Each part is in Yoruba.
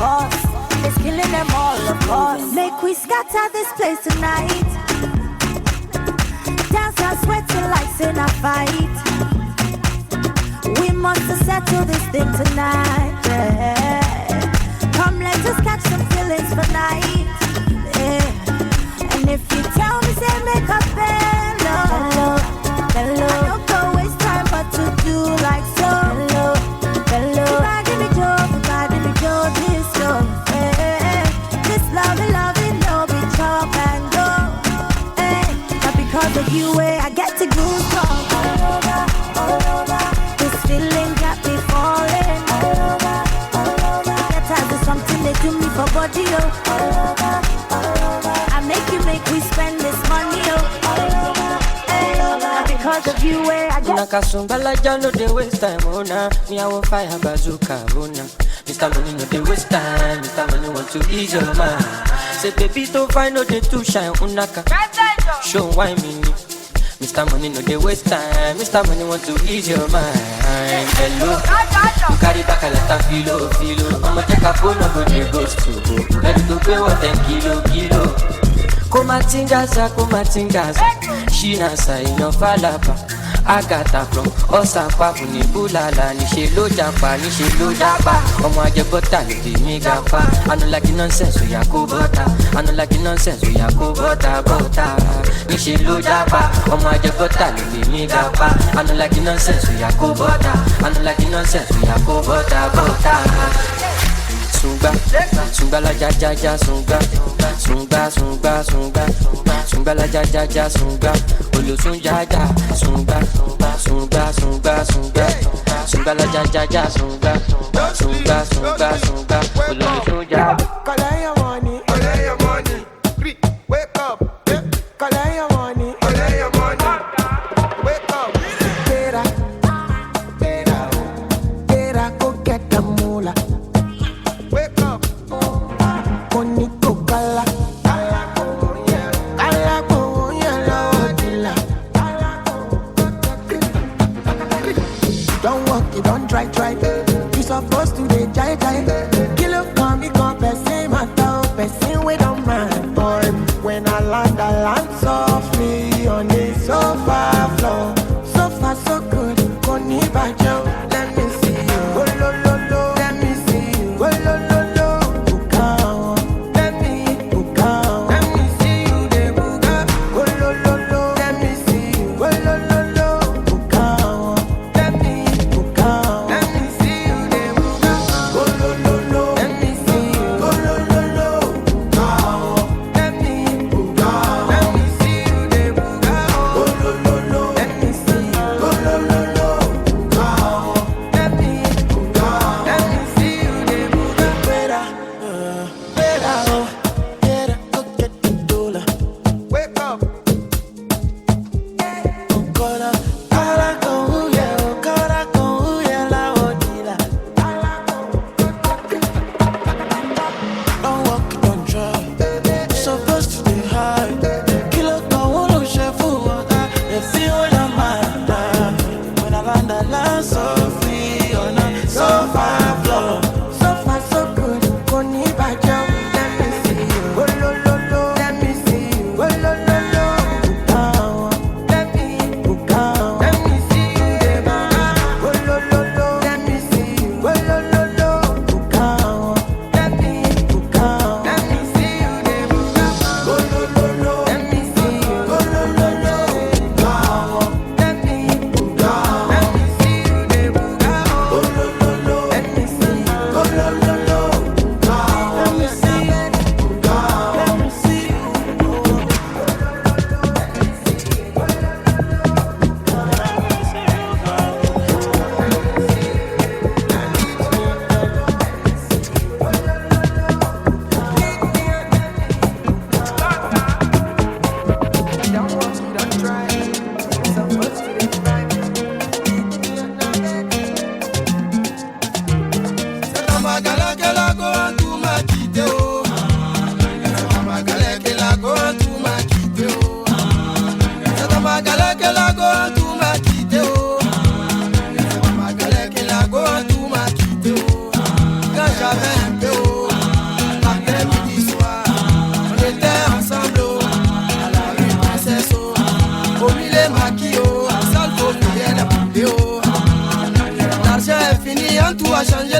course. It's killing them all, of course. Make we scatter this place tonight. Dance and sweating like in a fight. We must settle this thing tonight. Yeah. Come, let us catch some feelings for night. Yeah. And if you tell me, say make up hello, hello. I don't go waste time, but to do like so. Hello, hello. Give me joy, this love. Yeah. This love, no be chop and go. Yeah. Not because of you, I get to goosebumps all over, all over. This feeling got me falling all over, all over. Get tired of something they do me for body, oh. All over, all over. I make we spend this money, oh. All over, all over. Not because of you, I get. Nakasumbala no they waste time, oh nah. Me I will fire bazooka, oh nah. Mr. Money no they waste time. Mr. Money want to ease your mind. Say baby don't find no they too shine, unaka. Show why me. Mr. Money no they waste time. Mr. Money want to ease your mind. Hello, you carry back a lot of filo. I'ma take a phone over the ghost to go. Let it go pay what 10 kilo. Kumatingaza. Shina sa ino falapa. Agata from Osapa ni bulala ni she lo japa. Omo aje bota ni di mi gapa. I no like the nonsense we ya ko bota. Ni she lo japa. Omo aje bota ni di mi gapa. I no like the nonsense we ya ko bota. Sunga la ja sunga. Sunga la ja sunga. Olo sunga sunga. Sunga la ja sunga. Olo sunga. Collect your money. Wake up. Collect your money. Wake up. Tera, go get the moolah. Wake up. Bonito kala. Don't walk, you don't try. You supposed to be jai. Kill up, come, you come, person, matter, person, we don't mind. Boy, when I land softly on the sofa floor. So far, so good, koni bajo. Let me see you, oh, lo. Let me see you, oh, lo. Bukao, let me see you, de buga, oh, lo. Let me see you, oh, lo. Bukao, let me see you, de buga, oh, lo. Let me see you, oh, lo. Bukao, let me see you,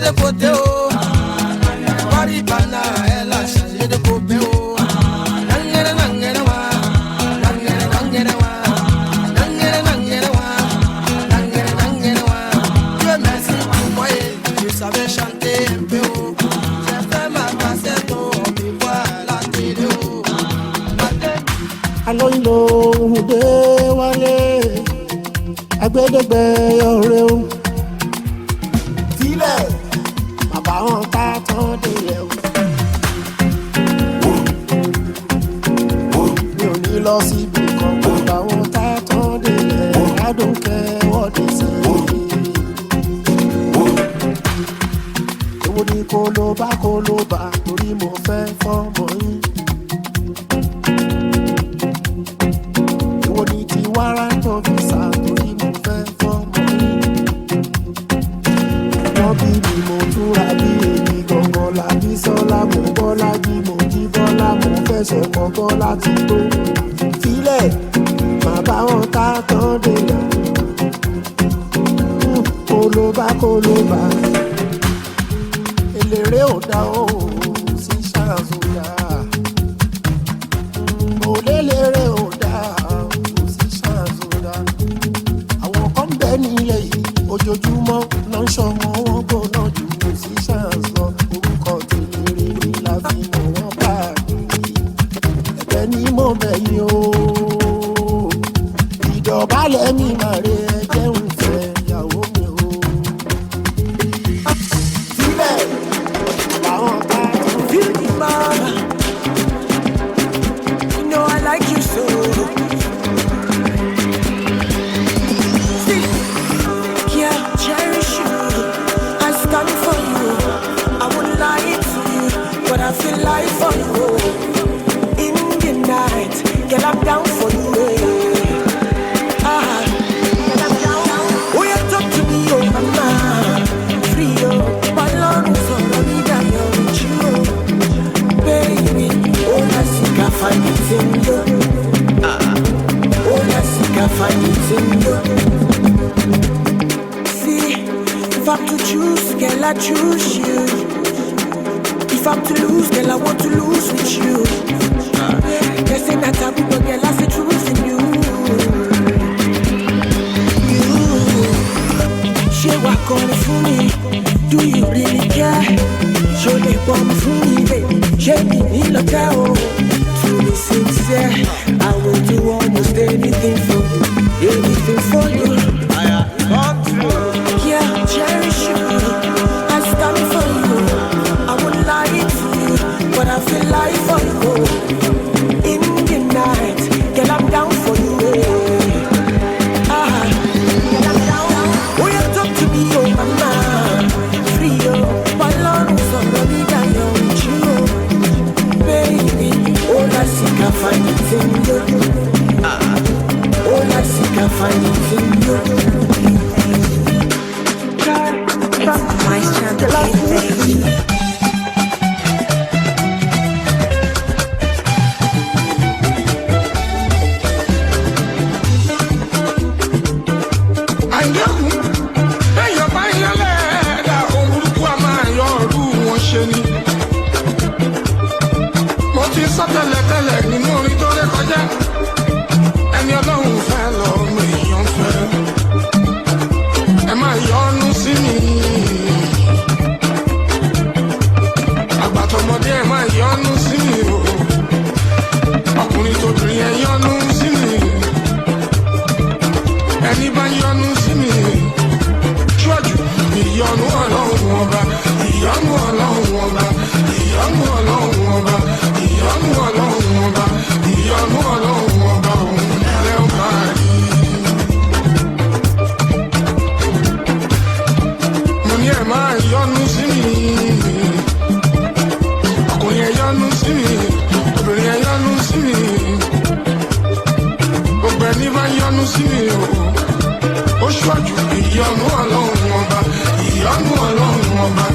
de poteo. Bari bana ela shanje de popeo. Nangere nangere wa. Nangere nangere wa. Nangere nangere wa. Nangere nangere wa. Dieu merci pour moi. Je savais chanter un peu. J'ai fait ma cassette on me voit à la télé. Alo ilo de wale. Agbedegbe ọ̀rẹ́ o. Filẹ̀ bàbá wọn ká tán délẹ̀ o. Mi ò ní lọ síbi kan bàbá wọn ká tán délẹ̀. I don't care what they say. Èwo ni kó ló bá torí mo fẹ́ fọ́mọ yín. Èwo ni ti warrant of visa torí mo fẹ́ fọ́mọ yín. Wọ́n bí mi mo túra bí èmi gangan làbí sọ́lá mo bọ́lá bí mo jí bọ́lá mo fẹsẹ̀ kọ̀ọ̀kan láti tó. Filẹ̀ má bá wọn ká tán délẹ̀. Kólóbá eléré ò dá o sí ṣàǹsódà. Mo léléré ò dá o sí ṣàǹsódà. Àwọn kan bẹ nílẹ̀ yìí ojoojúmọ́ ló ń ṣọmọ wọn gbóná jù kò sí ṣàǹs lọ. Orúkọ tèléré ni la fi mọ̀ wọ́n káàkiri. Ẹ̀bẹ̀ ni mo bẹ̀ yín o. Ìdọ̀bálẹ̀ mi máa re ẹjẹ́ ń fẹ́ ìyàwó mi o. Sílẹ̀ làwọn ká tó. Feel the mama. You know I like you so. See, yeah, cherish you. I stand for you. I wouldn't lie to you, but I feel like for you. In the night, girl, I'm down for you. Girl, I'm down. Oh, you talk to me, oh mama, free oh. Balloon for me, that you're with you, baby. Oh, I see I find it in you. Oh, I see I find it in you. See, if I'm to choose, girl, I choose you. If I'm to lose, girl, I want to lose with you. They say that I'm but girl, I see truth in you. She walk on it for me. Do you really care? Show the bomb for me, baby. She me look out. To be sincere, I will do almost anything for you. Anything for you. Yeah, cherish you. I stand for you. I wouldn't lie to you, but I feel like for you. In the night, girl, I'm down for you. Girl, I'm down. Oh, you talk to me, oh mama, free oh. Balloon for me, that you're with you, baby. Oh, I see I find it in you. Oh, I see I find it in you. My champion, mo ti sọ tẹ́lẹ̀tẹ́lẹ̀ nínú orin tó lè kọjá ẹni ọlọ́run fẹ́ lọ́mọ èèyàn fẹ́ ẹ máa yọ́nú sí mi àgbàtọ̀mọdé ẹ máa yọ́nú sí mi o ọkùnrin tóbìnrin ẹ yọ́nú sí mi ẹni bá yọ́nú sí mi ṣọ́jú ìyọ́nú ọlọ́run ọba ìyọ́nú ọlọ́run ọba ìyọ́nú ọlọ́run ọba ìyọ́nú ọlọ́run ọba ìyọ́nú ọlọ́run ọba òun lẹ́ ó máa rí. mo ní ẹ máa yọ́nú sí mi ọkùnrin ẹ yọ́nú sí mi obìnrin ẹ yọ́nú sí mi gbogbo ẹni bá yọ́nú sí mi o ó ṣọ́jú ìyọ́nú ọlọ́run ọba ìyọ́nú ọlọ́run ọba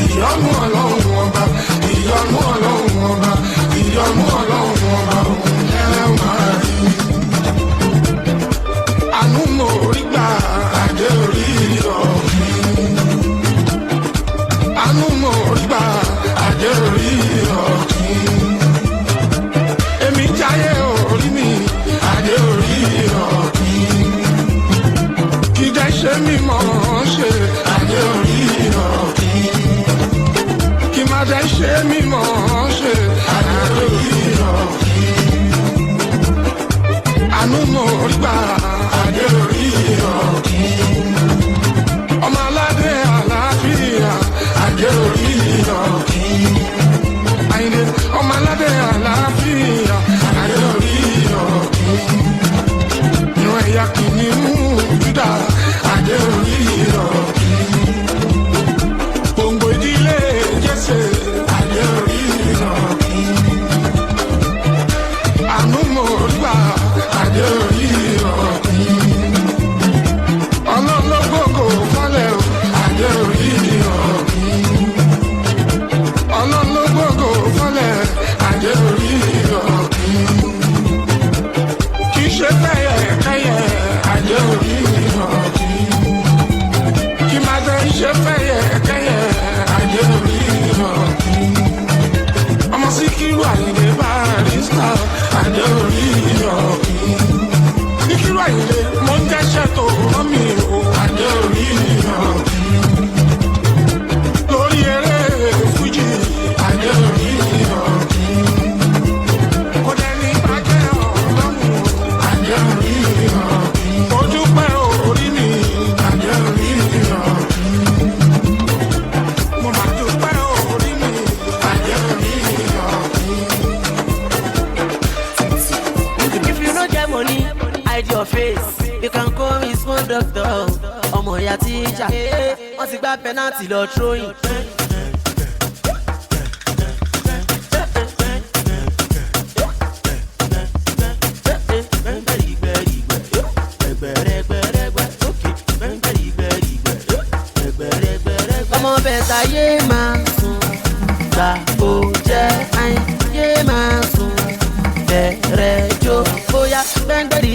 ìyọ́nú ọlọ́run ọba ìyọ́nú ọlọ́run ọba ìyọ́nú ọlọ́run ọba òun lẹ́ máa rí. àánú mo rí gbà adé orí ọ̀hún. adé orí ọ̀kí. Ìkírù àyè mo ń jẹ́ṣẹ́ tó rán mi o, adé orí ọ̀kí. Lórí eré fújì, adé orí ọ̀kí. Kò dẹ́ni bàjẹ́ ọlọ́run, adé orí ọ̀kí. Mo dúpẹ́ orí mi, adé orí ọ̀kí. Mo máa dúpẹ́ orí mi, adé orí ọ̀kí. If you no get money, hide your face. You can call me small doctor. Ọmọ ìyá tíjà. Wọ́n ti gbá penalty lọ throwing. Ọmọ bẹ̀ta yé máa sùn. Gbà ó jẹ́ àyè yé máa sùn. Bẹ̀rẹ̀ jó bóyá gbẹ́ngbẹ́rì